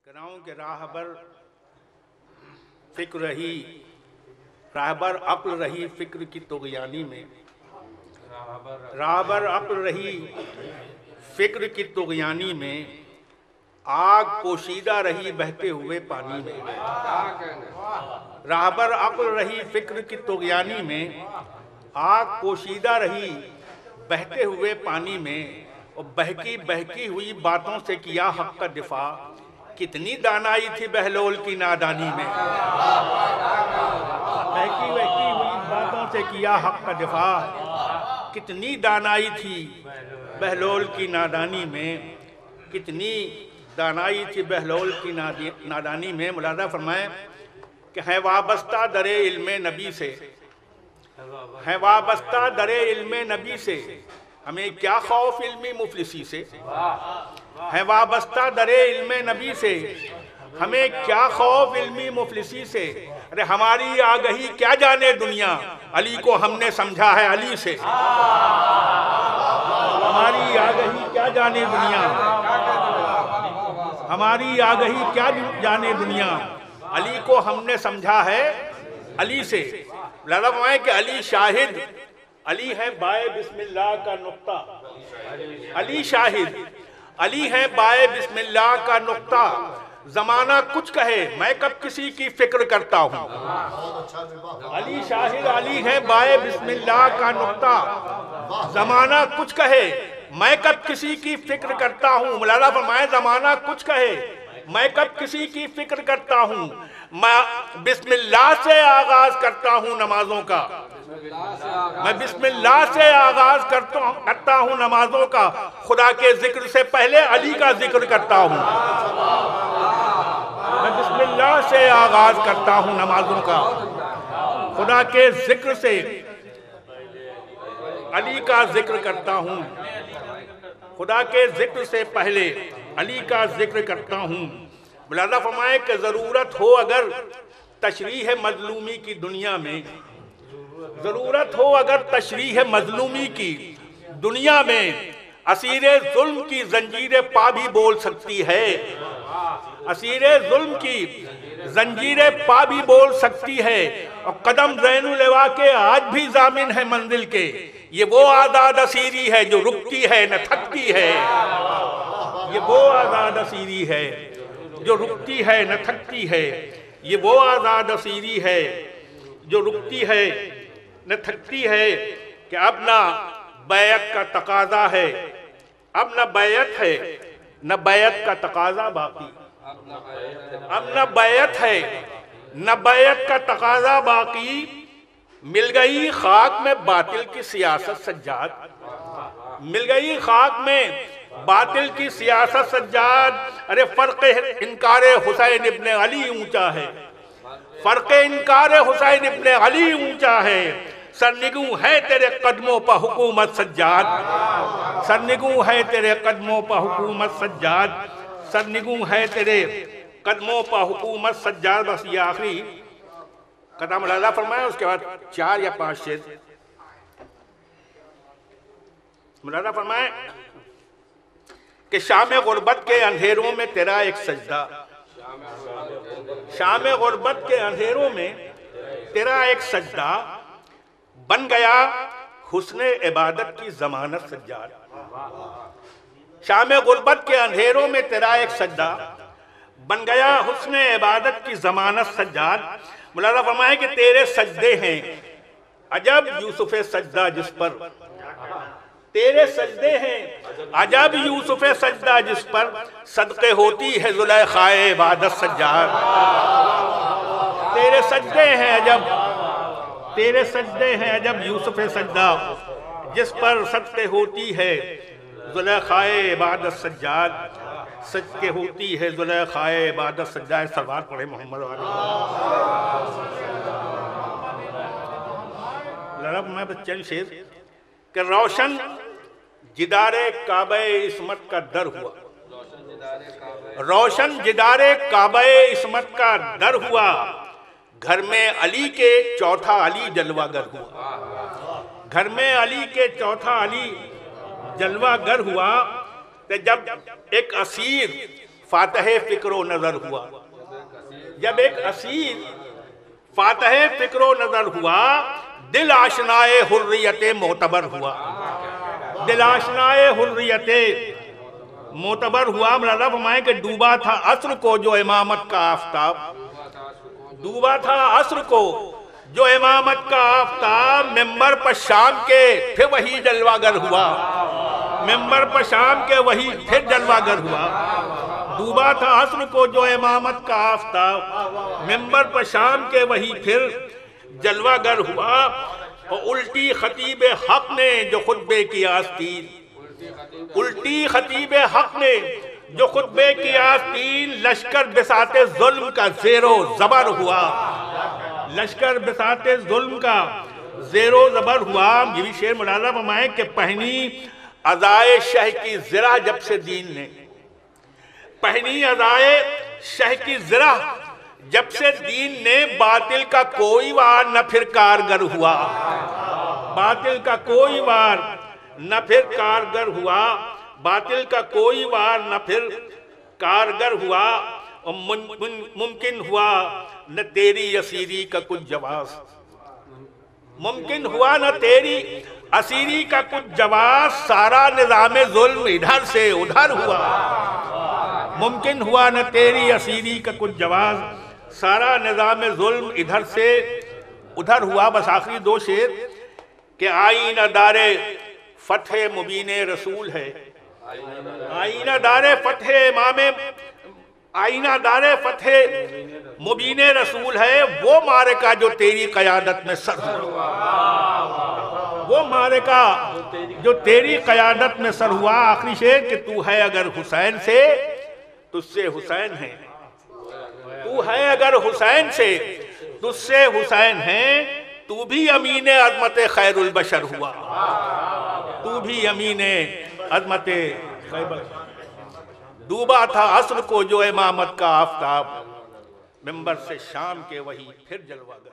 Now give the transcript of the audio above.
कराऊं कि राहबर अक्ल रही फिक्र की तुग़यानी में, राहबर अक्ल रही फिक्र की तुग़यानी में, आग पोशीदा रही बहते हुए पानी में। राहबर अक्ल रही फिक्र की तुग़यानी में, आग पोशीदा रही बहते हुए पानी में, और बहकी बहकी हुई बातों से किया हक का दिफा। कितनी दानाई थी बहलोल की नादानी में, बहकी बहकी हुई बातों से किया हक का दिफा। कितनी दानाई थी बहलोल की नादानी में, कितनी दानाई थी बहलोल की नादानी में। मुलादा फरमाए कि है वाबस्ता दरे इल्मे नबी से, है वाबस्ता दरे इल्मे नबी से, हमें क्या खौफ इल्मी मुफलिसी से। है वाबस्ता दरे इल्मे नबी से, हमें क्या खौफ इल्मी मुफलिसी से। अरे हमारी आगही क्या जाने दुनिया, अली को हमने समझा है अली से। हमारी आगही क्या जाने दुनिया, हमारी आगही क्या जाने दुनिया, अली को हमने समझा है अली से। लड़ब है कि अली शाहिद, अली है बाए बिस्मिल्लाह का नुक्ता। अली शाहिद, अली है बाए बिस्मिल्लाह का नुक्ता। जमाना कुछ कहे मैं कब किसी की फिक्र करता हूँ। अली शाहिद, अली है बाए बिस्मिल्लाह का नुक्ता। जमाना कुछ कहे मैं कब किसी की फिक्र करता हूँ। मुलादा फरमाए जमाना कुछ कहे मैं कब किसी की फिक्र करता हूँ। मैं बिस्मिल्लाह से आगाज करता हूँ नमाजों का, मैं बिस्मिल्लाह से आगाज करता हूँ नमाजों का। खुदा के जिक्र से पहले अली का जिक्र करता हूँ। मैं बिस्मिल्लाह से आगाज करता हूँ नमाजों का, खुदा के जिक्र से अली का जिक्र करता हूँ। खुदा के जिक्र से पहले अली का जिक्र करता हूँ। मुलादा फरमाए कि ज़रूरत हो अगर तशरीह मजलूमी की दुनिया में, ज़रूरत हो अगर तशरीह मजलूमी की दुनिया में, असीरे जुल्म की जंजीरें पा भी बोल सकती है। असीरे जुल्म की जंजीरें पा भी बोल सकती है, और कदम ज़ैनुल-लवा के आज भी जामिन है मंजिल के। ये वो आज़ाद असीरी है जो रुकती है न थकती है। ये वो आज़ाद असीरी है जो रुकती है न थकती है। ये वो आज़ाद असीरी है जो रुकती है न थकती है। कि अब ना बैत का तकाजा है, अब न बैत है न बैत का तकाजा बाकी। अब न बैत है न बैत का तकाजा बाकी। मिल गई खाक में बातिल की सियासत सज्जाद, मिल गई खाक में बातिल की सियासत सज्जाद। अरे फर्क इनकारे हुसैन इब्ने अली ऊंचा है, फर्क इनकारे हुसैन इब्ने अली ऊंचा है। सरनिगू है तेरे कदमों पर हुकूमत सज्जाद, सरनिगू है तेरे कदमों पर हुकूमत सज्जाद, सरनिगू है तेरे कदमों पर हुकूमत सज्जाद। बस ये आखिरी कदम मुलादा फरमाया, उसके बाद 4 या 5 शेर मुलादा फरमाए कि शाम गुर्बत के अंधेरों में तेरा एक सजदा, शाम गुर्बत के अंधेरों में तेरा एक सजदा, बन गया हुस्ने इबादत की जमानत सज्जाद। शाम गुर्बत के अंधेरों में तेरा एक सजदा, बन गया हुस्ने इबादत की जमानत सज्जाद। मुलादा फरमाए कि तेरे सजदे हैं अजब यूसुफ सजदा जिस पर, तेरे सजदे हैं अजब यूसुफ सजदा जिस पर, सदके होती है जुलेखाए इबादत सज्जाद। तेरे सजदे हैं अजब, तेरे सजदे हैं अजब यूसुफ सजदा जिस पर, सदके होती है जुलेखाए इबादत सज्जाद, सदके होती है जुलेखाए इबादत सज्जाद। सलवात पढ़े मोहम्मद वाले। लड़ब में बच्चन शेर कि रोशन जिदारे काबे इस्मत का दर हुआ, रोशन जिदारे काबे इस्मत का दर हुआ। घर में अली के चौथा अली जलवागर हुआ, घर में अली के चौथा अली जलवागर हुआ। कि जब एक असीर फातह फिक्रो नजर हुआ। जब एक असीर फातह फिक्रो नजर हुआ, दिल आशनाए हुर्रियते मोतबर हुआ। दिल आशनाए हुर्रियते मोतबर हुआ, मौलाना फरमाए कि डूबा था अस्र को जो इमामत का आफताब, डूबा था अस्र को जो इमामत का आफताब, मिंबर पर शाम के फिर वही जलवागर हुआ, मिंबर पर शाम के वही फिर जलवागर हुआ। डूबा था अस्र को जो इमामत का आफताब, मिंबर पर शाम के वही फिर जलवागर हुआ। और उल्टी खतीब हक ने जो खुतबे की आस्तीन, उल्टी खतीब हक ने जो खुतबे की आस्तीन, लश्कर बिसाते जुल्म का ज़ेरो ज़बर हुआ, लश्कर बिसाते जुल्म का ज़ेरो ज़बर हुआ। ये भी शेर मुलाज़ा फरमाए कि पहनी अज़ाए शह की ज़रा जब से दीन ने, पहनी अज़ाए शह की ज़रा जब से दीन ने, बातिल का कोई वार न फिर कारगर हुआ, बातिल का कोई वार न फिर कारगर हुआ, बातिल का कोई वार न फिर कारगर हुआ। और मुमकिन हुआ न तेरी असीरी का कुछ जवाब, मुमकिन हुआ न तेरी असीरी का कुछ जवाब, सारा निज़ाम जुल्म इधर से उधर हुआ। मुमकिन हुआ न तेरी असीरी का कुछ जवाब, सारा निज़ाम जुल्म इधर से उधर हुआ। बस आखिरी दो शेर कि आईना दारे फतह मुबीन रसूल है, आईना दारे फतह इमाम, आईना दारे फतह मुबीन रसूल है, वो मारेका जो तेरी क़यादत में सर हुआ, वो मारेका जो तेरी क़यादत में सर हुआ। आखिरी शेर कि तू है अगर हुसैन से, तुझसे हुसैन है, तू है अगर हुसैन से, तुझसे हुसैन है, तू भी अमीन अज़मत खैरुल बशर हुआ, तू भी अमीन अज़मत खैरुल। डूबा था अस्र को जो इमामत का आफताब, मिंबर से शाम के वही फिर जलवागर।